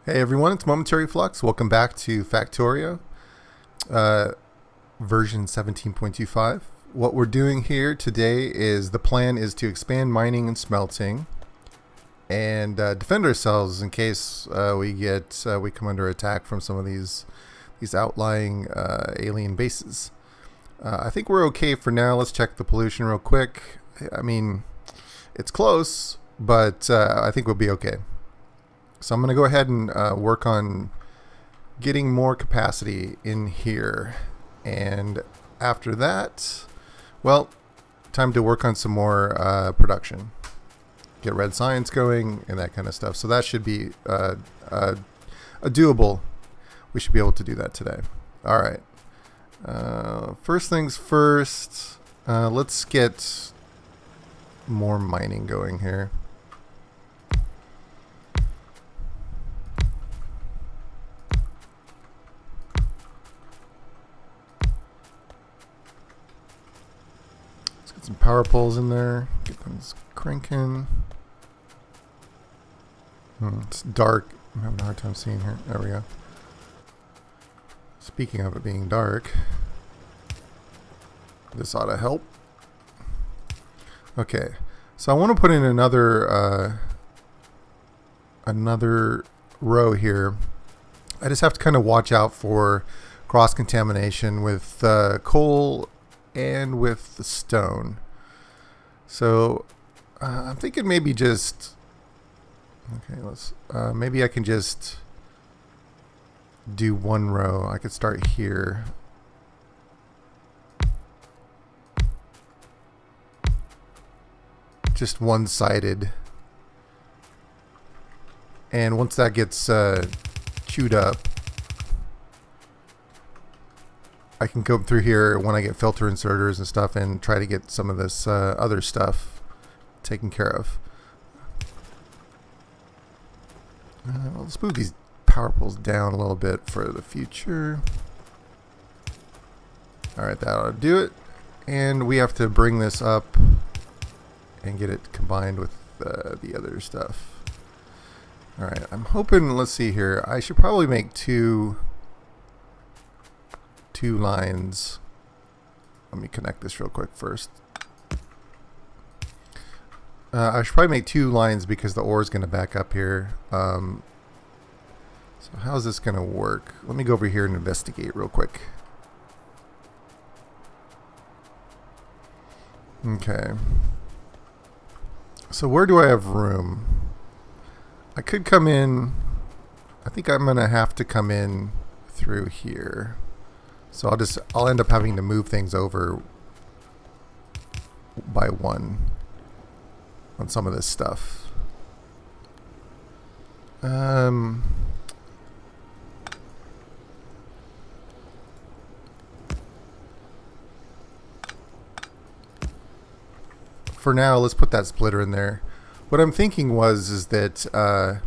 Hey everyone, it's Momentary Flux. Welcome back to Factorio, version 17.25. What we're doing here today is the plan is to expand mining and smelting and defend ourselves in case we come under attack from some of these outlying alien bases. I think we're okay for now. Let's check the pollution real quick. I mean, it's close, but I think we'll be okay. So I'm going to go ahead and work on getting more capacity in here. And after that, well, time to work on some more production. Get red science going and that kind of stuff. So that should be a doable. We should be able to do that today. All right. First things first, let's get more mining going here. Some power poles in there. Get them cranking. It's dark. I'm having a hard time seeing here. There we go. Speaking of it being dark, this ought to help. Okay, so I want to put in another row here. I just have to kind of watch out for cross contamination with coal and with the stone. So I'm thinking maybe just maybe I can just do one row. I could start here. Just one-sided. And once that gets queued up, I can go through here when I get filter inserters and stuff and try to get some of this other stuff taken care of. Let's move these power poles down a little bit for the future. Alright, that'll do it. And we have to bring this up and get it combined with the other stuff. Alright, I'm hoping, let's see here, I should probably make two lines. Let me connect this real quick first. I should probably make two lines because the ore is going to back up here. So how's this going to work? Let me go over here and investigate real quick. Okay. So where do I have room? I could come in. I think I'm going to have to come in through here. So I'll end up having to move things over by one on some of this stuff. For now, let's put that splitter in there. What I'm thinking is that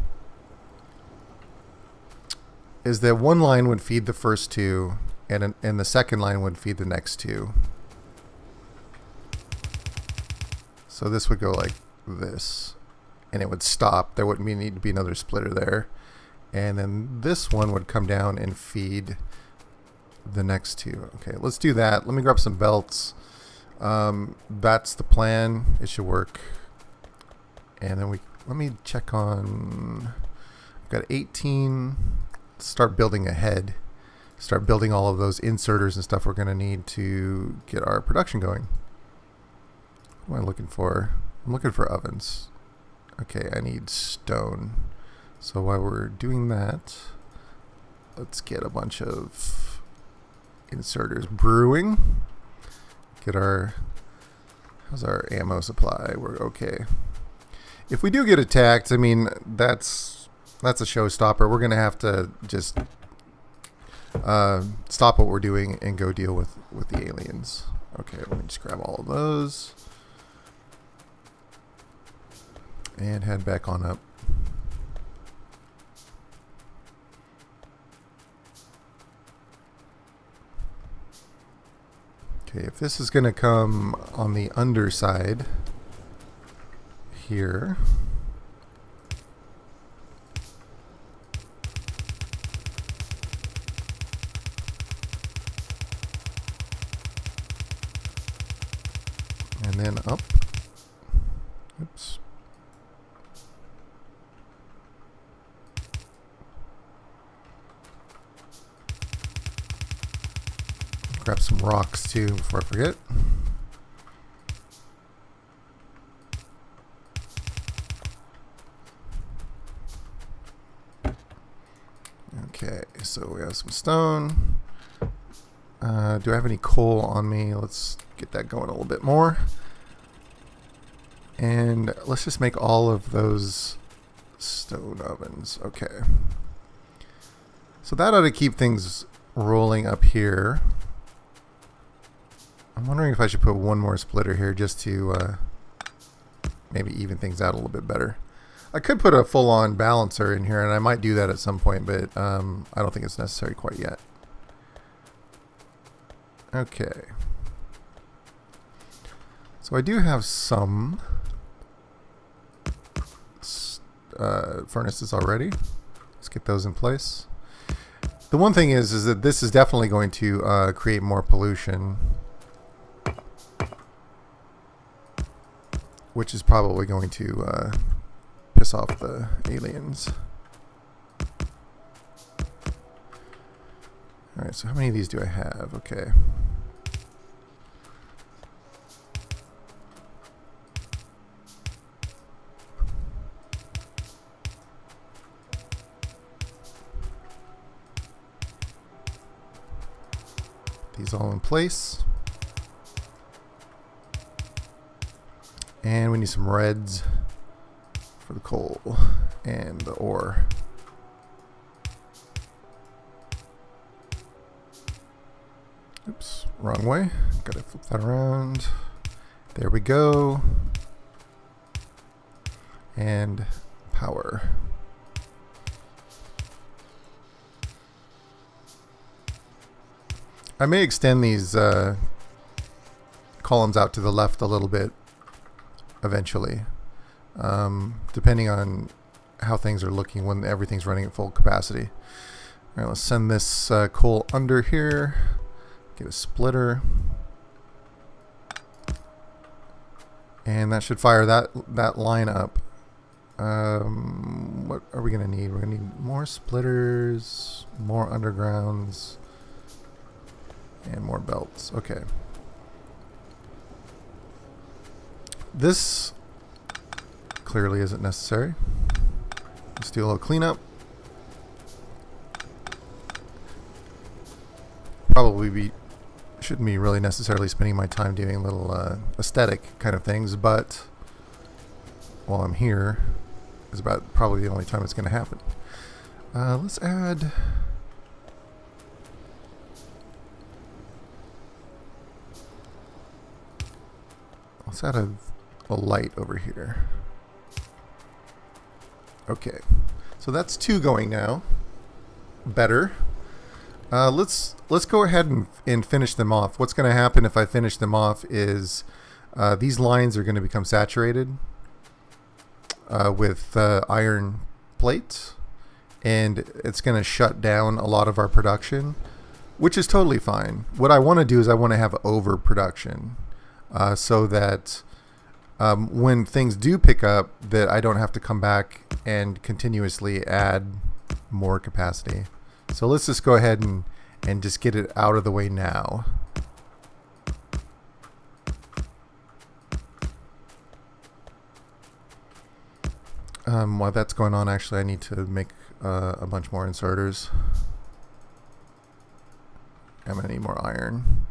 one line would feed the first two, and the second line would feed the next two. So this would go like this, and it would stop. There wouldn't need to be another splitter there. And then this one would come down and feed the next two. Okay, let's do that. Let me grab some belts. That's the plan. It should work. And then let me check on, I've got 18. Start building ahead. Start building all of those inserters and stuff we're going to need to get our production going. What am I looking for? I'm looking for ovens. Okay, I need stone. So while we're doing that, let's get a bunch of inserters brewing. Get how's our ammo supply? We're okay. If we do get attacked, I mean, that's a showstopper. We're going to have to just stop what we're doing and go deal with the aliens. Okay, let me just grab all of those and head back on up. Okay, if this is going to come on the underside here, then up. Oops. Grab some rocks too before I forget. Okay, so we have some stone. Do I have any coal on me? Let's get that going a little bit more. And let's just make all of those stone ovens. Okay. So that ought to keep things rolling up here. I'm wondering if I should put one more splitter here just to maybe even things out a little bit better. I could put a full-on balancer in here, and I might do that at some point, but I don't think it's necessary quite yet. Okay. So I do have some furnaces already. Let's get those in place. The one thing is that this is definitely going to create more pollution, which is probably going to piss off the aliens. Alright, so how many of these do I have? Okay. These all in place. And we need some reds for the coal and the ore. Oops, wrong way. Gotta flip that around. There we go. And power. I may extend these columns out to the left a little bit eventually, depending on how things are looking when everything's running at full capacity. All right, let's send this coal under here. Get a splitter, and that should fire that line up. What are we gonna need? We're gonna need more splitters, more undergrounds, and more belts. Okay. This clearly isn't necessary. Let's do a little cleanup. Probably shouldn't be really necessarily spending my time doing little aesthetic kind of things, but while I'm here is about probably the only time it's going to happen. Let's add... Let's add a light over here. Okay, so that's 2 going now. Better. Let's go ahead and finish them off. What's going to happen if I finish them off is these lines are going to become saturated with iron plates, and it's going to shut down a lot of our production, which is totally fine. What I want to do is I want to have overproduction. So that when things do pick up, that I don't have to come back and continuously add more capacity. So let's just go ahead and just get it out of the way now. While that's going on, actually I need to make a bunch more inserters. I'm going to need more iron.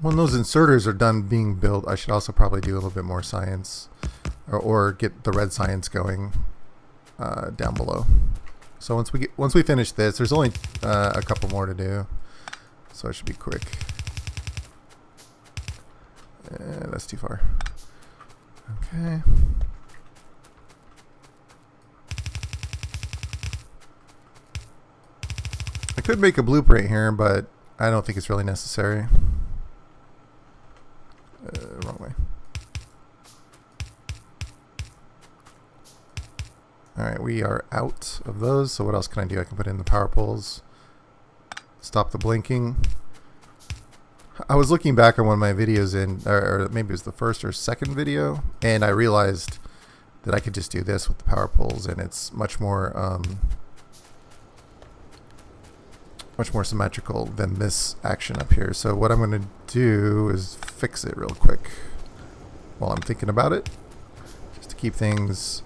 When those inserters are done being built, I should also probably do a little bit more science, or get the red science going down below. So once we finish this, there's only a couple more to do, so it should be quick. That's too far. Okay. I could make a blueprint here, but I don't think it's really necessary. Wrong way. Alright, we are out of those, so what else can I do? I can put in the power poles, stop the blinking. I was looking back on one of my videos or maybe it was the first or second video, and I realized that I could just do this with the power poles, and it's much more symmetrical than this action up here. So what I'm going to do is fix it real quick while I'm thinking about it, just to keep things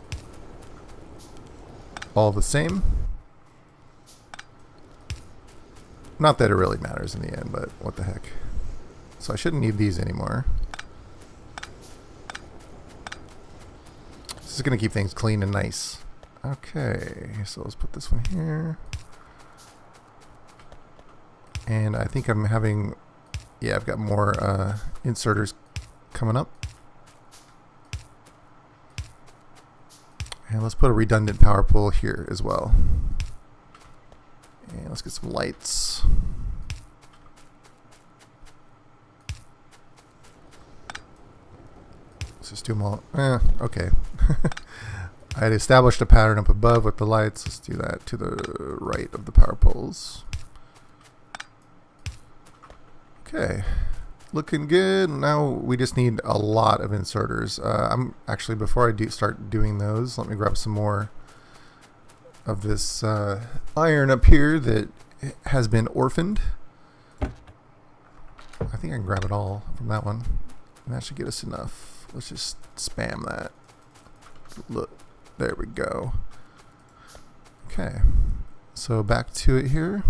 all the same. Not that it really matters in the end, but what the heck. So I shouldn't need these anymore. This is going to keep things clean and nice. Okay, so let's put this one here. And I think I'm having, yeah, I've got more inserters coming up. And let's put a redundant power pole here as well. And let's get some lights. Let's just do them all. Okay. I had established a pattern up above with the lights. Let's do that to the right of the power poles. Okay. Looking good. Now we just need a lot of inserters. I'm actually, before I start doing those, let me grab some more of this iron up here that has been orphaned. I think I can grab it all from that one. And that should get us enough. Let's just spam that. Look, there we go. Okay, so back to it here.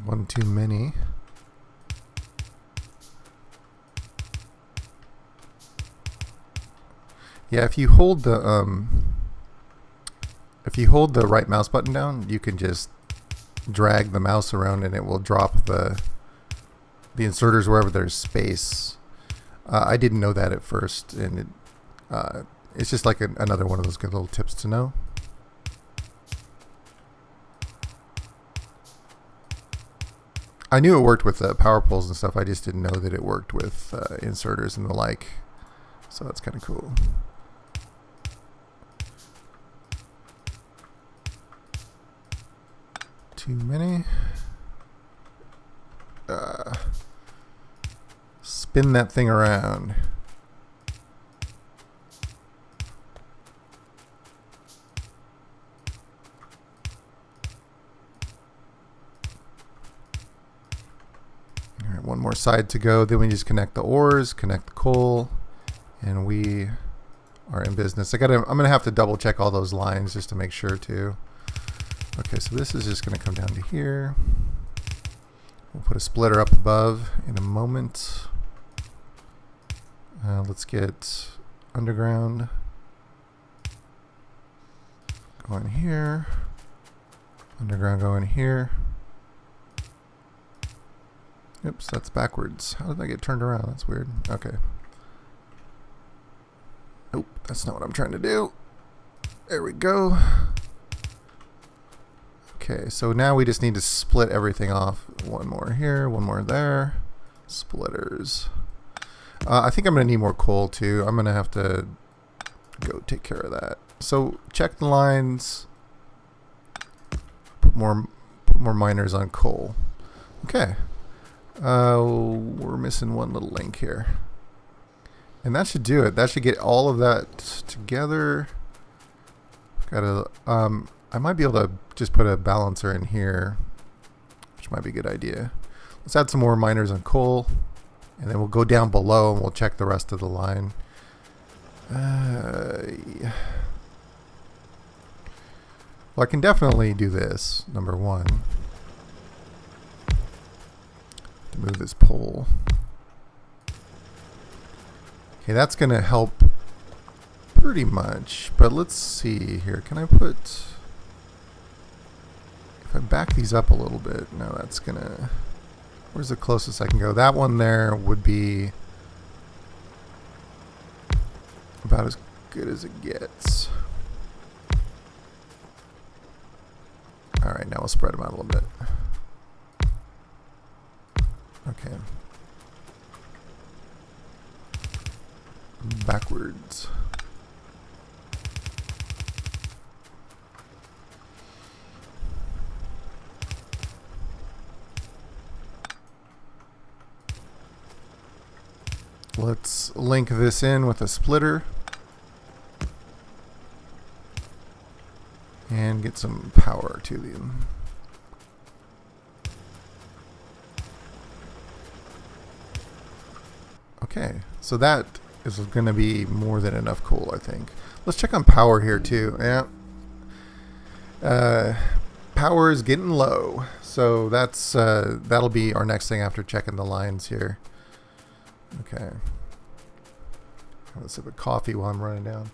One too many. Yeah, if you hold the right mouse button down, you can just drag the mouse around and it will drop the inserters wherever there's space. I didn't know that at first, and it's just like another one of those good little tips to know. I knew it worked with power poles and stuff. I just didn't know that it worked with inserters and the like. So that's kind of cool. Too many. Spin that thing around. All right, one more side to go. Then we just connect the ores, connect the coal, and we are in business. I'm gonna have to double check all those lines just to make sure too. Okay, so this is just going to come down to here. We'll put a splitter up above in a moment. Let's get underground going here. Underground going here. Oops, that's backwards. How did I get turned around? That's weird. Okay. Nope, that's not what I'm trying to do. There we go. Okay, so now we just need to split everything off. One more here, one more there. Splitters. I think I'm going to need more coal too. I'm going to have to go take care of that. So check the lines. Put more miners on coal. Okay. We're missing one little link here. And that should do it. That should get all of that together. Gotta I might be able to just put a balancer in here, which might be a good idea. Let's add some more miners on coal, and then we'll go down below and we'll check the rest of the line. Yeah. Well, I can definitely do this, number one. To move this pole. Okay, that's going to help pretty much, but let's see here. Can I put... If I back these up a little bit, now that's gonna... Where's the closest I can go? That one there would be about as good as it gets. Alright, now we'll spread them out a little bit. Okay. Backwards. Let's link this in with a splitter and get some power to them. Okay, so that is going to be more than enough coal, I think. Let's check on power here too. Yeah. Power is getting low, so that's that'll be our next thing after checking the lines here. Okay. Let's sip a coffee while I'm running down.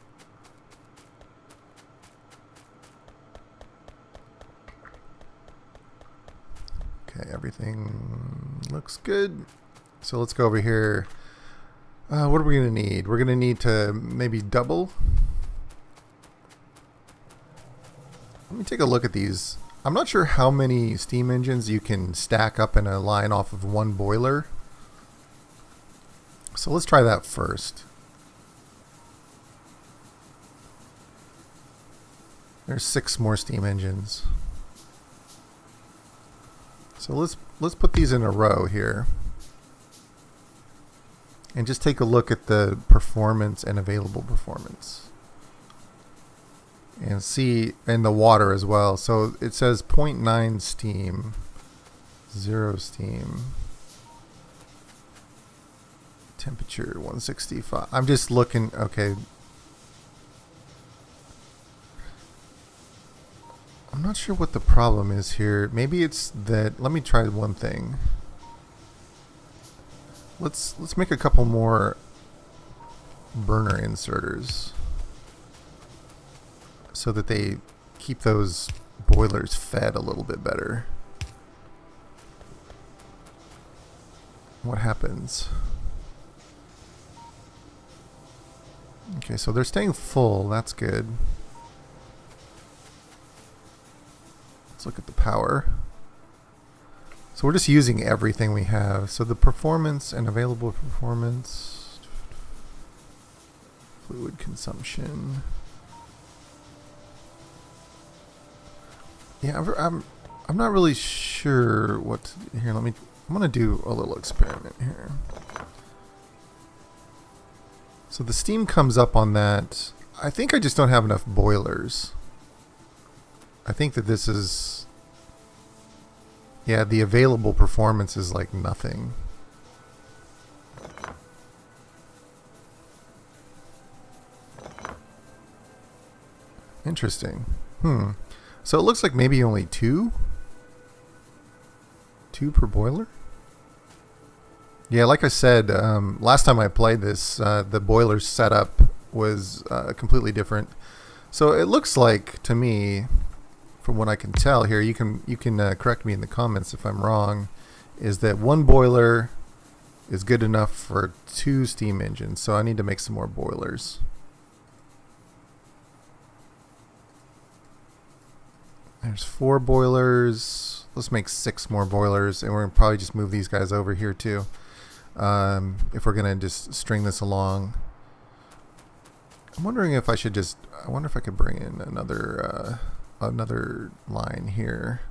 Okay, everything looks good. So let's go over here. What are we going to need? We're going to need to maybe double. Let me take a look at these. I'm not sure how many steam engines you can stack up in a line off of one boiler. So let's try that first. There's 6 more steam engines. So let's put these in a row here. And just take a look at the performance and available performance. And see, and the water as well. So it says 0.9 steam, 0 steam. Temperature 165. I'm just looking, okay. I'm not sure what the problem is here. Maybe it's that, let me try one thing. Let's make a couple more burner inserters so that they keep those boilers fed a little bit better. What happens? Okay, so they're staying full. That's good. Let's look at the power. So we're just using everything we have. So the performance and available performance, fluid consumption. Yeah, I'm not really sure what to do here. I'm gonna do a little experiment here. So the steam comes up on that. I think I just don't have enough boilers. I think that this is, yeah, the available performance is like nothing. Interesting. So it looks like maybe only 2 per boiler. Yeah, like I said, last time I played this, the boiler setup was completely different. So it looks like, to me, from what I can tell here, you can correct me in the comments if I'm wrong, is that 1 boiler is good enough for 2 steam engines. So I need to make some more boilers. There's 4 boilers. Let's make 6 more boilers, and we're gonna probably just move these guys over here too. If we're gonna just string this along. I'm wondering if I should just, I wonder if I could bring in another line here.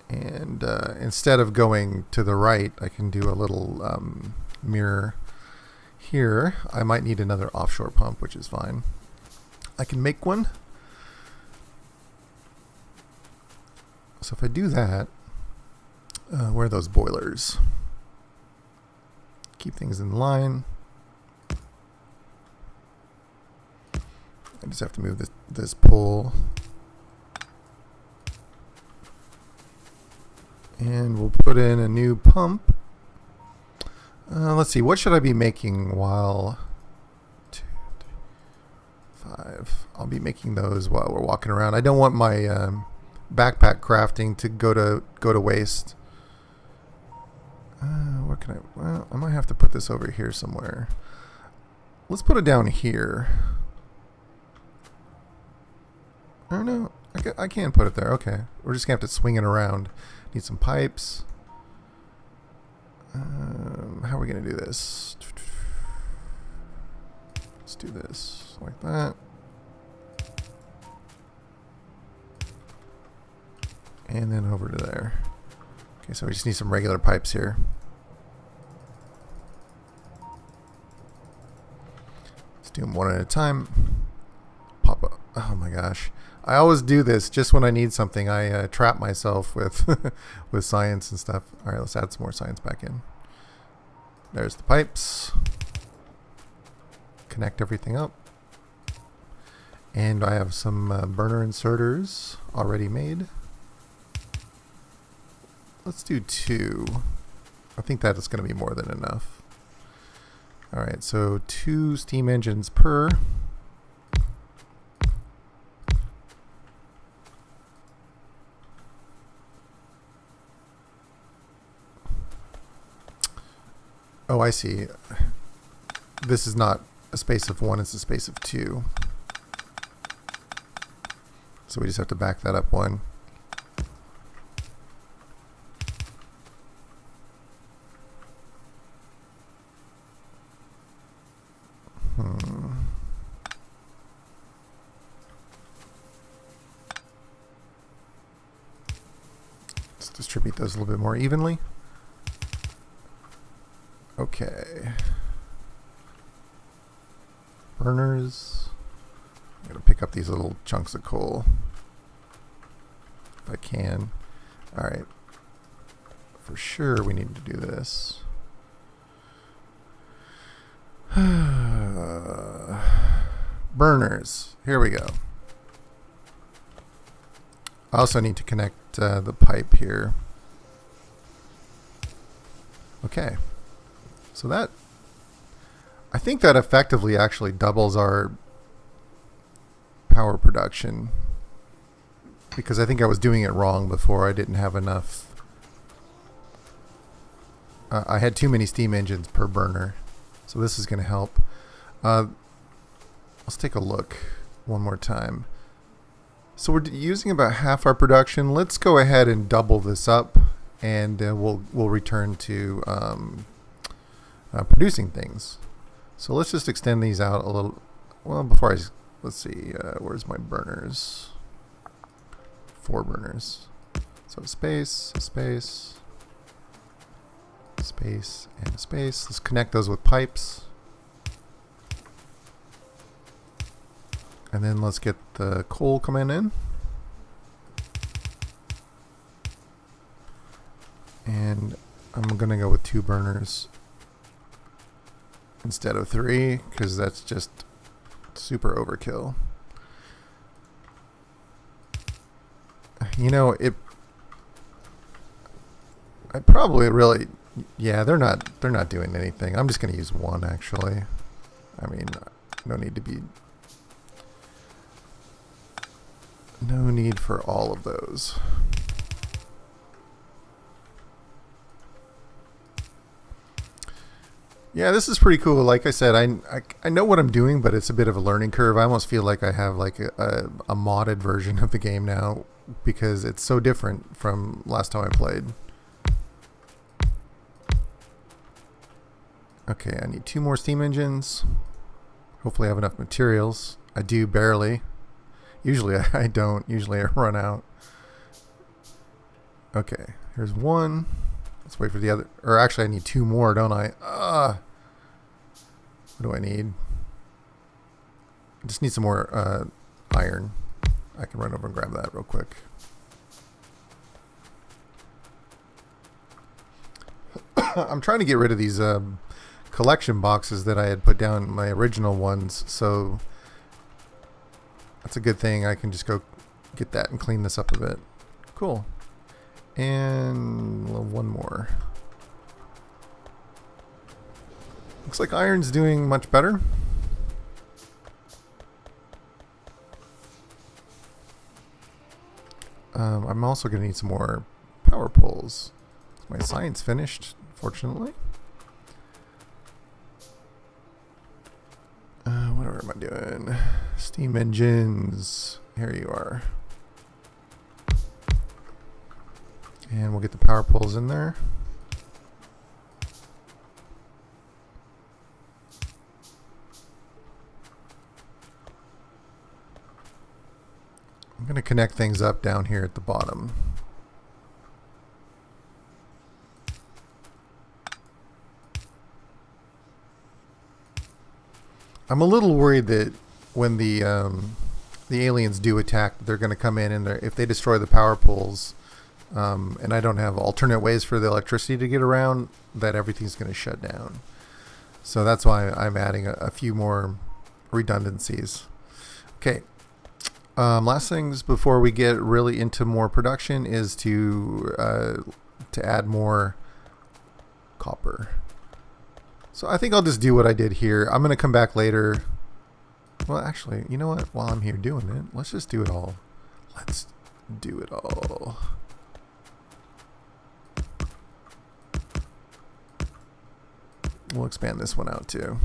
And instead of going to the right, I can do a little mirror here. I might need another offshore pump, which is fine. I can make one. So if I do that, where are those boilers? Keep things in line. I just have to move this pole. And we'll put in a new pump. Let's see, what should I be making while 2, 3, 5. I'll be making those while we're walking around. I don't want my backpack crafting to go to waste. What can I? Well, I might have to put this over here somewhere. Let's put it down here. I don't know. I can put it there. Okay, we're just gonna have to swing it around. Need some pipes. How are we gonna do this? Let's do this like that. And then over to there. Okay, so we just need some regular pipes here. Let's do them one at a time. Pop up. Oh my gosh. I always do this just when I need something. I trap myself with with science and stuff. All right, let's add some more science back in. There's the pipes. Connect everything up. And I have some burner inserters already made. Let's do 2. I think that is going to be more than enough. All right, so 2 steam engines per. Oh, I see. This is not a space of 1, it's a space of 2. So we just have to back that up 1. Let's distribute those a little bit more evenly. Okay. Burners. I'm going to pick up these little chunks of coal if I can. Alright. For sure we need to do this. Burners. Here we go. I also need to connect the pipe here. Okay. So that, I think that effectively actually doubles our power production, because I think I was doing it wrong before. I didn't have enough. I had too many steam engines per burner. So this is going to help. Let's take a look one more time. So we're using about half our production. Let's go ahead and double this up, and we'll return to producing things. So let's just extend these out a little. Well, before let's see, where's my burners? 4 burners. So space, space, space, and space. Let's connect those with pipes. And then let's get the coal coming in. And I'm going to go with 2 burners instead of 3, because that's just super overkill. You know, I probably really, yeah, they're not doing anything. I'm just going to use 1 actually. I mean, no need for all of those. Yeah, this is pretty cool. Like I said, I know what I'm doing, but it's a bit of a learning curve. I almost feel like I have like a modded version of the game now, because it's so different from last time I played. Okay, I need 2 more steam engines. Hopefully I have enough materials. I do barely. Usually I don't. Usually I run out. Okay, here's 1. Let's wait for the other. Or actually I need 2 more, don't I? What do I need? I just need some more iron. I can run over and grab that real quick. I'm trying to get rid of these collection boxes that I had put down, my original ones, so that's a good thing. I can just go get that and clean this up a bit. Cool. And 1 more. Looks like iron's doing much better. I'm also going to need some more power poles. My science finished, fortunately. Whatever am I doing? Steam engines. Here you are. And we'll get the power poles in there. I'm going to connect things up down here at the bottom. I'm a little worried that when the aliens do attack, they're going to come in, and if they destroy the power poles, and I don't have alternate ways for the electricity to get around, that everything's going to shut down. So that's why I'm adding a few more redundancies. Okay. Last things before we get really into more production is to add more copper. So I think I'll just do what I did here. I'm going to come back later. Well, actually, you know what? While I'm here doing it, let's just do it all. Let's do it all. We'll expand this one out too.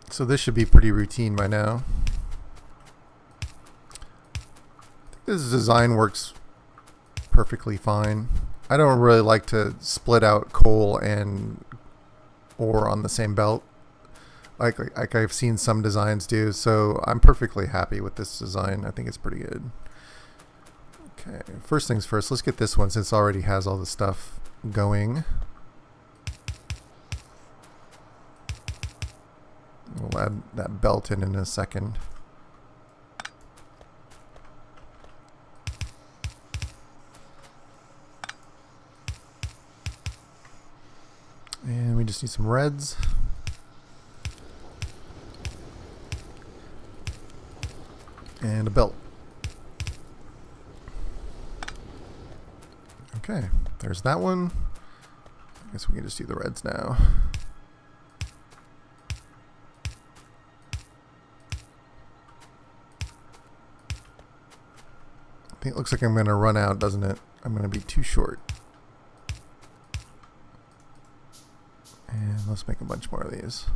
So this should be pretty routine by now. I think this design works perfectly fine. I don't really like to split out coal and ore on the same belt like I've seen some designs do, so I'm perfectly happy with this design. I think it's pretty good. Okay, first things first, let's get this one since it already has all the stuff going. We'll add that belt in a second. And we just need some reds. And a belt. Okay, there's that one. I guess we can just do the reds now. I think it looks like I'm going to run out, doesn't it? I'm going to be too short. And let's make a bunch more of these.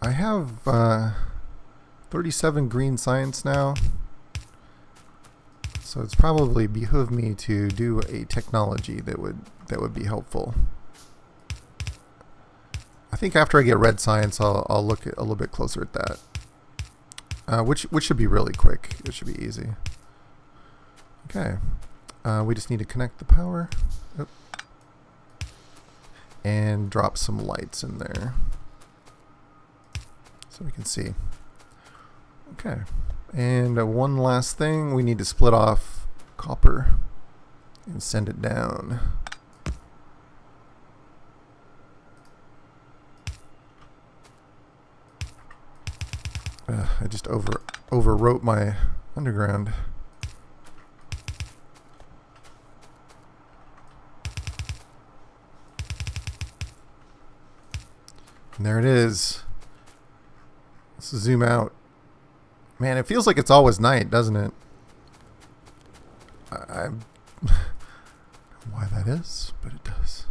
I have 37 green science now, so it's probably behoove me to do a technology that would be helpful. I think after I get red science, I'll look at a little bit closer at that, which should be really quick. It should be easy. Okay, we just need to connect the power. Oop. And drop some lights in there so we can see. Okay, and one last thing, we need to split off copper and send it down. I just overwrote my underground. And there it is. Let's zoom out. Man, it feels like it's always night, doesn't it? I don't know why that is, but it does.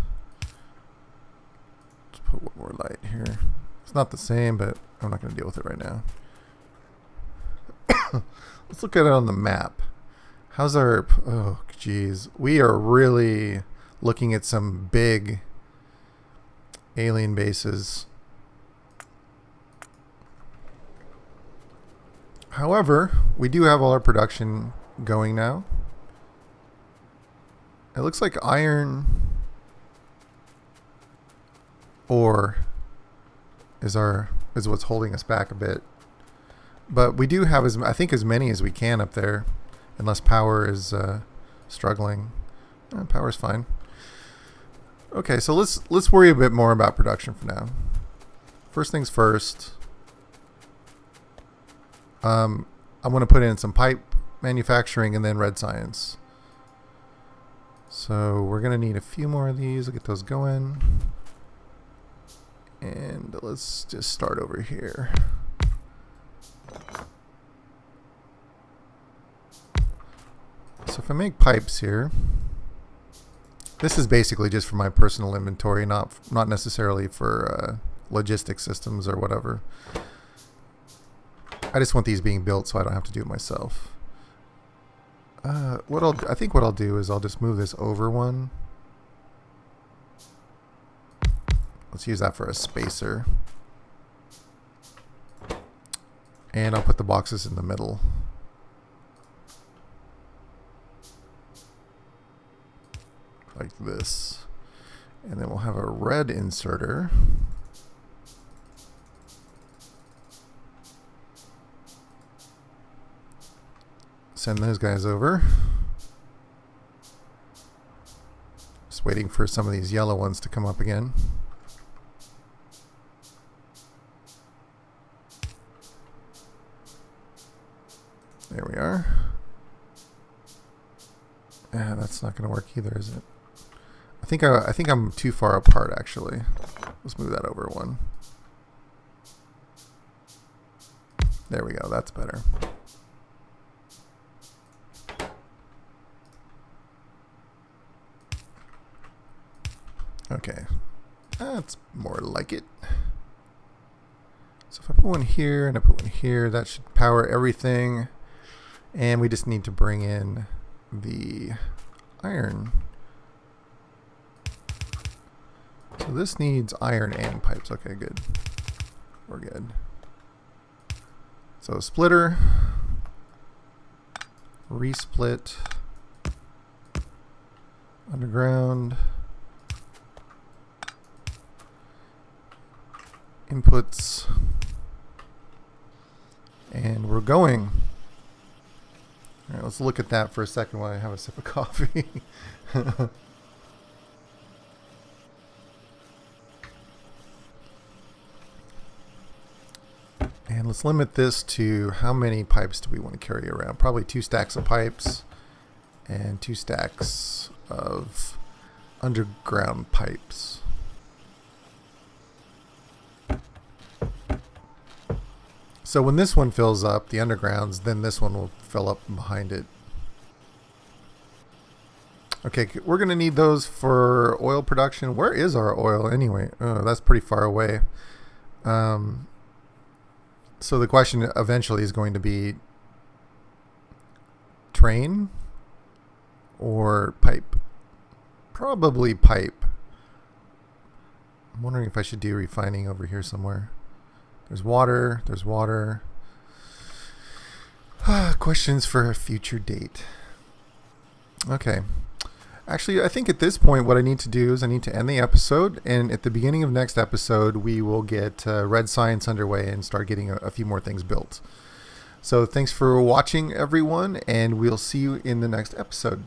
Let's put one more light here. It's not the same, but I'm not going to deal with it right now. Let's look at it on the map. How's our... Oh, geez. We are really looking at some big alien bases. However, we do have all our production going now. It looks like iron ore is what's holding us back a bit. But we do have I think as many as we can up there, unless power is struggling. Power's fine. Okay, so let's worry a bit more about production for now. First things first. I'm going to put in some pipe manufacturing and then red science. So we're going to need a few more of these. We'll get those going. And let's just start over here. So if I make pipes here, this is basically just for my personal inventory, not necessarily for logistics systems or whatever. I just want these being built so I don't have to do it myself. I think what I'll do is I'll just move this over one. Let's use that for a spacer. And I'll put the boxes in the middle. Like this. And then we'll have a red inserter. Send those guys over. Just waiting for some of these yellow ones to come up again. There we are. Yeah, that's not going to work either, is it? I think I'm too far apart actually. Let's move that over one. There we go. That's better. Okay, that's more like it. So if I put one here and I put one here, that should power everything. And we just need to bring in the iron. So this needs iron and pipes. Okay, good. We're good. So splitter, resplit, underground, inputs, and we're going. All right, let's look at that for a second while I have a sip of coffee. And let's limit this to how many pipes do we want to carry around? Probably 2 stacks of pipes and 2 stacks of underground pipes. So when this one fills up, the undergrounds, then this one will fill up behind it. Okay, we're going to need those for oil production. Where is our oil anyway? Oh, that's pretty far away. So the question eventually is going to be train or pipe? Probably pipe. I'm wondering if I should do refining over here somewhere. There's water. There's water. Questions for a future date. Okay. Actually, I think at this point what I need to do is I need to end the episode, and at the beginning of next episode we will get Red Science underway and start getting a few more things built. So thanks for watching, everyone, and we'll see you in the next episode.